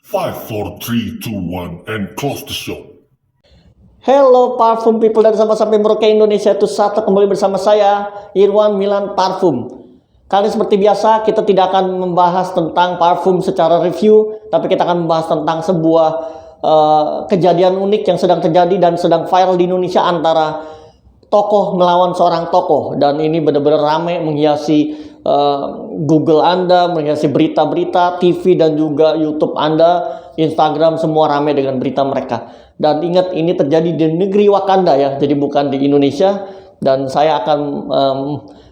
5, 4, 3, 2, 1, and close the show. Hello parfum people dari sampai Merauke Indonesia itu satu kembali bersama saya Irwan Milan Parfum. Kali seperti biasa kita tidak akan membahas tentang parfum secara review, tapi kita akan membahas tentang sebuah kejadian unik yang sedang terjadi dan sedang viral di Indonesia antara tokoh melawan seorang tokoh, dan ini benar-benar ramai menghiasi Google Anda, menghiasi berita-berita, TV dan juga YouTube Anda, Instagram, semua ramai dengan berita mereka. Dan ingat, ini terjadi di negeri Wakanda ya, jadi bukan di Indonesia. Dan saya akan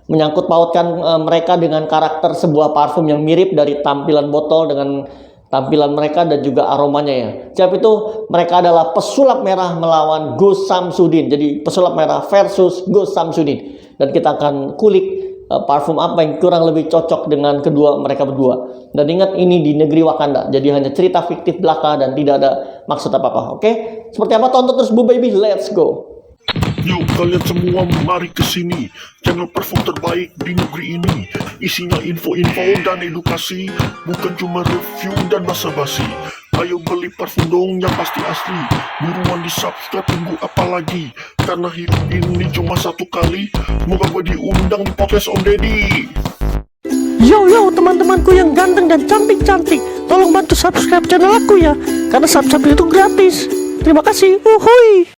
menyangkut pautkan mereka dengan karakter sebuah parfum yang mirip dari tampilan botol dengan tampilan mereka dan juga aromanya ya. Siapa itu? Mereka adalah pesulap merah melawan Gus Samsudin. Jadi pesulap merah versus Gus Samsudin. Dan kita akan kulik parfum apa yang kurang lebih cocok dengan kedua mereka berdua. Dan ingat, ini di negeri Wakanda, jadi hanya cerita fiktif belaka dan tidak ada maksud apa-apa. Oke? Seperti apa? Tonton terus Bu Baby, let's go. Yuk kalian semua mari ke sini, channel parfum terbaik di negeri ini. Isinya info-info dan edukasi, bukan cuma review dan basa-basi. Ayo beli parfum dong yang pasti asli. Buruan di subscribe, tunggu apa lagi? Karena hidup ini cuma satu kali. Semoga gue diundang di podcast Om Deddy. Yo teman-temanku yang ganteng dan cantik-cantik, tolong bantu subscribe channel aku ya, karena subscribe itu gratis. Terima kasih. Uhuy.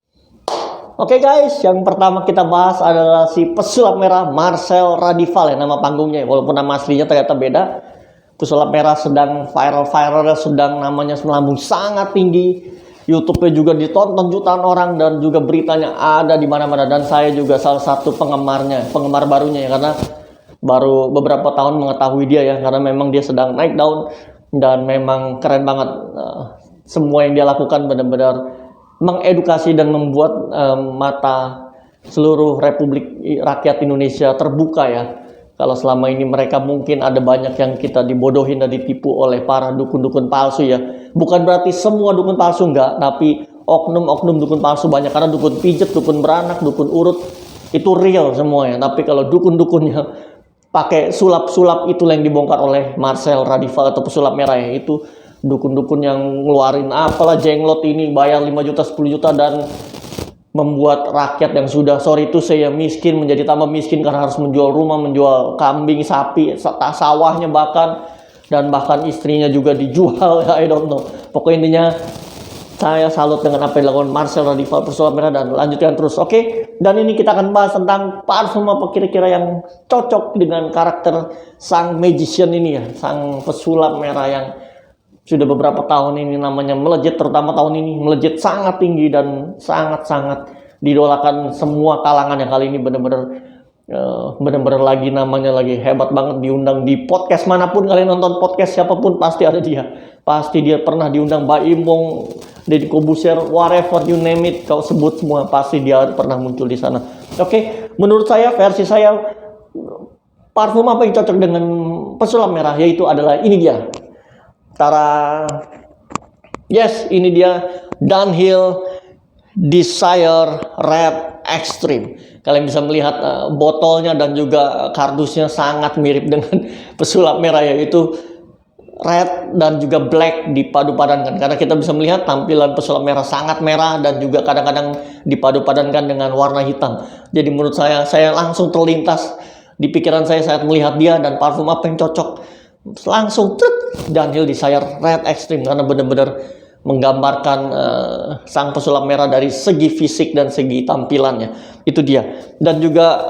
Oke guys, yang pertama kita bahas adalah si pesulap merah Marcel Radival ya, nama panggungnya. Walaupun nama aslinya ternyata beda. Pesulap merah sedang viral, sedang namanya melambung sangat tinggi. YouTube-nya juga ditonton jutaan orang dan juga beritanya ada di mana-mana. Dan saya juga salah satu penggemar barunya ya, karena baru beberapa tahun mengetahui dia ya, karena memang dia sedang naik daun dan memang keren banget. Semua yang dia lakukan benar-benar mengedukasi dan membuat mata seluruh Republik Rakyat Indonesia terbuka ya. Kalau selama ini mereka mungkin ada banyak yang kita dibodohin dan ditipu oleh para dukun-dukun palsu ya. Bukan berarti semua dukun palsu, enggak, tapi oknum-oknum dukun palsu banyak. Karena dukun pijet, dukun beranak, dukun urut itu real semuanya. Tapi kalau dukun-dukunnya pakai sulap-sulap, itulah yang dibongkar oleh Marcel Radival atau pesulap merah ya. Itu dukun-dukun yang ngeluarin apalah jenglot ini, bayar 5 juta 10 juta dan membuat rakyat yang sudah sorry itu saya miskin menjadi tambah miskin karena harus menjual rumah, menjual kambing, sapi, sawahnya bahkan istrinya juga dijual ya, I don't know. Pokoknya intinya saya salut dengan apa yang dilakukan Marcel Radival pesulap merah dan lanjutkan terus. Oke? Dan ini kita akan bahas tentang parfum apa kira-kira yang cocok dengan karakter sang magician ini ya, sang pesulap merah yang sudah beberapa tahun ini namanya melejit, terutama tahun ini melejit sangat tinggi dan sangat-sangat didolakan semua kalangan yang kali ini benar-benar lagi namanya lagi hebat banget, diundang di podcast manapun kalian nonton podcast siapapun pasti ada dia. Pasti dia pernah diundang Baimong, Deddy Kobusier, whatever you name it, kau sebut semua pasti dia pernah muncul di sana. Oke, menurut saya, versi saya, parfum apa yang cocok dengan pesulap merah yaitu adalah ini dia. Yes, ini dia Dunhill Desire Red Extreme. Kalian bisa melihat botolnya dan juga kardusnya sangat mirip dengan pesulap merah, yaitu red dan juga black dipadu-padankan. Karena kita bisa melihat tampilan pesulap merah sangat merah dan juga kadang-kadang dipadu-padankan dengan warna hitam. Jadi menurut saya langsung terlintas di pikiran saya saat melihat dia dan parfum apa yang cocok. Langsung Dunhill Desire Red Extreme karena benar-benar menggambarkan sang pesulap merah dari segi fisik dan segi tampilannya. Itu dia. Dan juga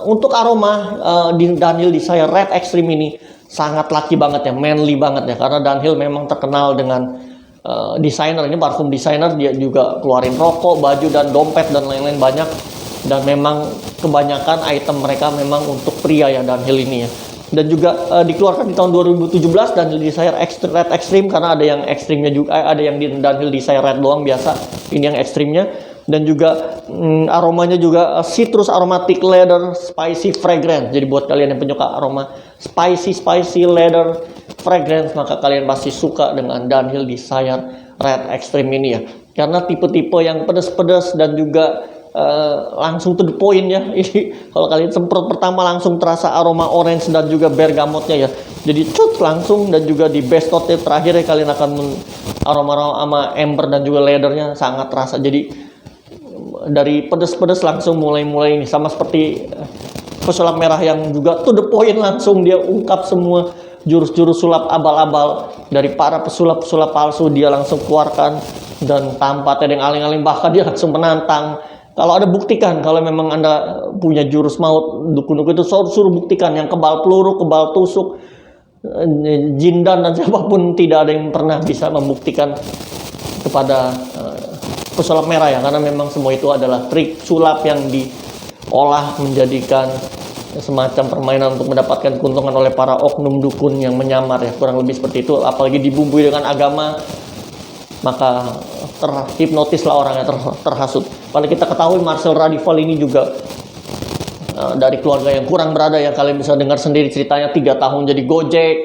untuk aroma di Dunhill Desire Red Extreme ini sangat laki banget ya, manly banget ya, karena Dunhill memang terkenal dengan desainer, ini parfum desainer, dia juga keluarin rokok, baju dan dompet dan lain-lain banyak. Dan memang kebanyakan item mereka memang untuk pria ya, Dunhill ini ya. Dan juga dikeluarkan di tahun 2017 Dunhill Desire Red Extreme, karena ada yang ekstrimnya juga, ada yang di Dunhill Desire Red doang biasa, ini yang ekstrimnya. Dan juga aromanya juga citrus aromatic leather spicy fragrance. Jadi buat kalian yang penyuka aroma spicy leather fragrance, maka kalian pasti suka dengan Dunhill Desire Red Extreme ini ya, karena tipe-tipe yang pedas-pedas dan juga langsung to the point ya. Ini kalau kalian semprot pertama langsung terasa aroma orange dan juga bergamotnya ya. Jadi cut langsung, dan juga di base note terakhir ya kalian akan aroma sama amber dan juga leathernya sangat terasa. Jadi dari pedes-pedes langsung mulai ini sama seperti pesulap merah yang juga to the point, langsung dia ungkap semua jurus-jurus sulap abal-abal dari para pesulap-pesulap palsu, dia langsung keluarkan dan tanpa tedeng aling-aling, bahkan dia langsung menantang. Kalau ada buktikan, kalau memang Anda punya jurus maut, dukun-dukun itu suruh buktikan yang kebal peluru, kebal tusuk, jindan dan siapapun, tidak ada yang pernah bisa membuktikan kepada pesulap merah ya, karena memang semua itu adalah trik sulap yang diolah menjadikan semacam permainan untuk mendapatkan keuntungan oleh para oknum dukun yang menyamar ya, kurang lebih seperti itu. Apalagi dibumbui dengan agama, maka terhipnotislah orangnya, terhasut. Padahal kita ketahui Marcel Radival ini juga dari keluarga yang kurang berada ya, kalian bisa dengar sendiri ceritanya, 3 tahun jadi gojek,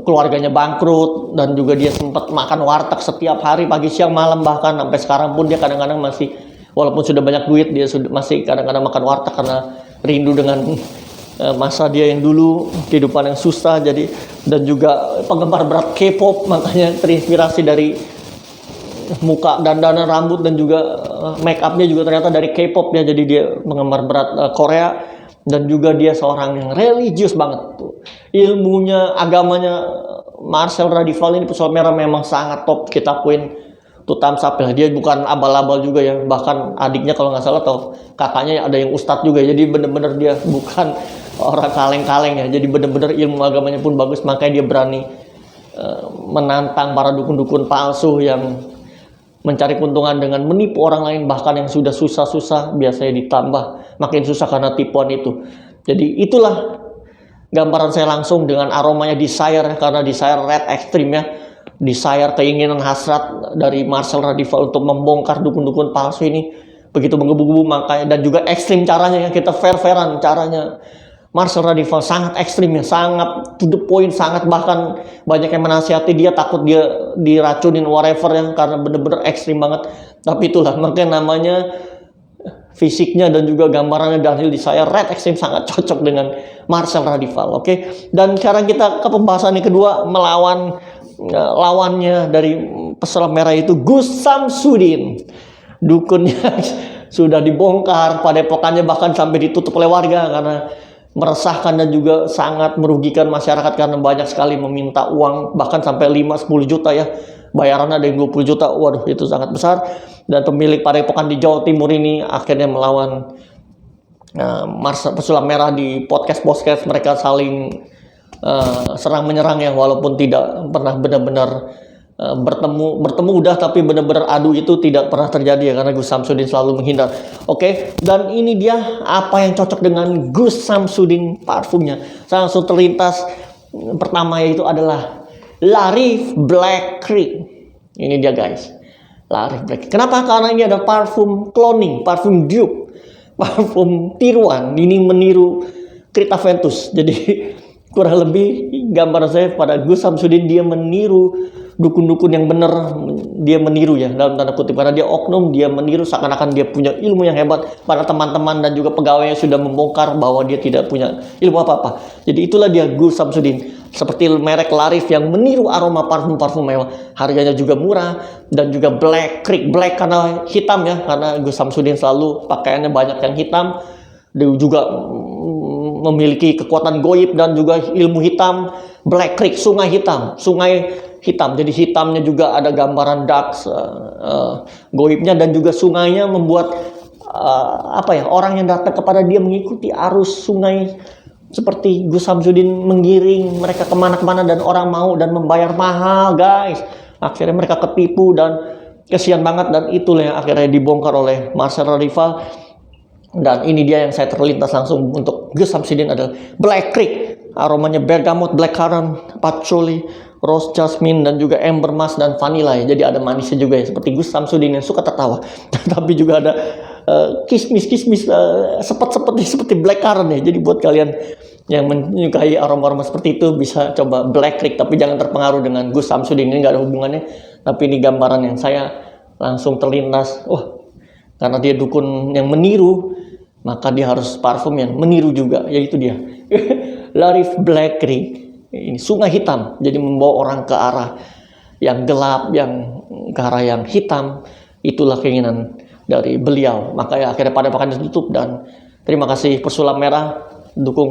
keluarganya bangkrut, dan juga dia sempat makan warteg setiap hari pagi siang malam, bahkan sampai sekarang pun dia kadang-kadang masih, walaupun sudah banyak duit, dia masih kadang-kadang makan warteg karena rindu dengan masa dia yang dulu, kehidupan yang susah. Jadi, dan juga penggemar berat K-pop, makanya terinspirasi dari muka, dandanan, rambut, dan juga make upnya juga ternyata dari K-pop ya. Jadi dia penggemar berat Korea, dan juga dia seorang yang religius banget tuh. Ilmunya, agamanya Marcel Radival ini pesulap merah memang sangat top, kita akuin tuh thumbs up ya. Dia bukan abal-abal juga ya, bahkan adiknya kalau nggak salah atau kakaknya ada yang ustadz juga, jadi bener-bener dia bukan orang kaleng-kaleng ya. Jadi bener-bener ilmu agamanya pun bagus, makanya dia berani menantang para dukun-dukun palsu yang mencari keuntungan dengan menipu orang lain, bahkan yang sudah susah-susah biasanya ditambah makin susah karena tipuan itu. Jadi itulah gambaran saya langsung dengan aromanya desire, karena desire red extreme ya. Desire, keinginan hasrat dari Marcel Radival untuk membongkar dukun-dukun palsu ini begitu menggebu-gebu, makanya, dan juga ekstrim caranya yang kita fair-fairan caranya. Marcel Radival sangat ekstrim ya, sangat to the point, sangat, bahkan banyak yang menasihati dia takut dia diracunin whatever yang karena bener-bener ekstrim banget. Tapi itulah makanya namanya fisiknya dan juga gambarannya Downhill Desire Red Extreme sangat cocok dengan Marcel Radival. Oke. Dan sekarang kita ke pembahasan yang kedua, melawan lawannya dari pesulap merah itu Gus Samsudin. Dukunnya sudah dibongkar, padepokannya bahkan sampai ditutup oleh warga karena meresahkan dan juga sangat merugikan masyarakat karena banyak sekali meminta uang, bahkan sampai 5-10 juta ya. Bayaran ada yang 20 juta. Waduh, itu sangat besar. Dan pemilik padepokan di Jawa Timur ini akhirnya melawan pesulap merah di podcast mereka saling serang menyerang ya, walaupun tidak pernah benar-benar bertemu udah, tapi benar-benar adu itu tidak pernah terjadi ya, karena Gus Samsudin selalu menghindar. Oke, dan ini dia apa yang cocok dengan Gus Samsudin parfumnya. Saya langsung terlintas pertama, yaitu adalah Larif Black Creek. Ini dia guys, Larif Black Creek. Kenapa? Karena ini ada parfum cloning, parfum dupe, parfum tiruan. Ini meniru Krita Ventus. Jadi kurang lebih gambar saya pada Gus Samsudin, dia meniru dukun-dukun yang benar, dia meniru ya dalam tanda kutip, karena dia oknum, dia meniru seakan-akan dia punya ilmu yang hebat, pada teman-teman dan juga pegawainya sudah membongkar bahwa dia tidak punya ilmu apa-apa. Jadi itulah dia Gus Samsudin, seperti merek Larif yang meniru aroma parfum-parfum mewah, harganya juga murah, dan juga Black Creek, black karena hitam ya, karena Gus Samsudin selalu pakaiannya banyak yang hitam. Dia juga memiliki kekuatan goib dan juga ilmu hitam. Black Creek, sungai hitam, jadi hitamnya juga ada gambaran dark goibnya, dan juga sungainya membuat orang yang datang kepada dia mengikuti arus sungai, seperti Gus Samsudin menggiring mereka kemana-kemana, dan orang mau dan membayar mahal guys. Akhirnya mereka ketipu dan kesian banget, dan itulah yang akhirnya dibongkar oleh Marcel Radival. Dan ini dia yang saya terlintas langsung untuk Gus Samsudin adalah Black Creek. Aromanya bergamot, blackcurrant, patchouli, rose jasmine, dan juga amber musk dan vanilla ya. Jadi ada manisnya juga ya, seperti Gus Samsudin yang suka tertawa. Tapi juga ada kismis-kismis sepet-sepet seperti blackcurrant ya. Jadi buat kalian yang menyukai aroma-aroma seperti itu bisa coba Black Creek, tapi jangan terpengaruh dengan Gus Samsudin, ini nggak ada hubungannya. Tapi ini gambaran yang saya langsung terlintas. Wah, Karena dia dukun yang meniru, maka dia harus parfum yang meniru juga, yaitu dia. Larif Blackery. Ini sungai hitam, jadi membawa orang ke arah yang gelap, yang ke arah yang hitam. Itulah keinginan dari beliau. Maka ya akhirnya pada pakan ditutup. Dan terima kasih Pesulap Merah,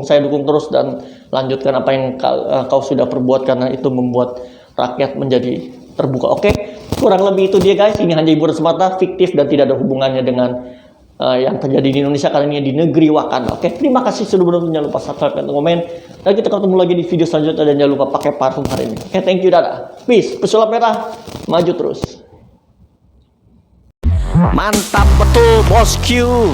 saya dukung terus dan lanjutkan apa yang kau sudah perbuat, karena itu membuat rakyat menjadi terbuka. Oke, kurang lebih itu dia guys. Ini hanya hiburan semata, fiktif dan tidak ada hubungannya dengan yang terjadi di Indonesia, karena ini di negeri Wakanda. Oke, terima kasih sudah menonton. Jangan lupa subscribe dan komen. Dan kita ketemu lagi di video selanjutnya, dan jangan lupa pakai parfum hari ini. Oke, thank you, dadah. Peace. Pesulap Merah, maju terus. Mantap betul bosku.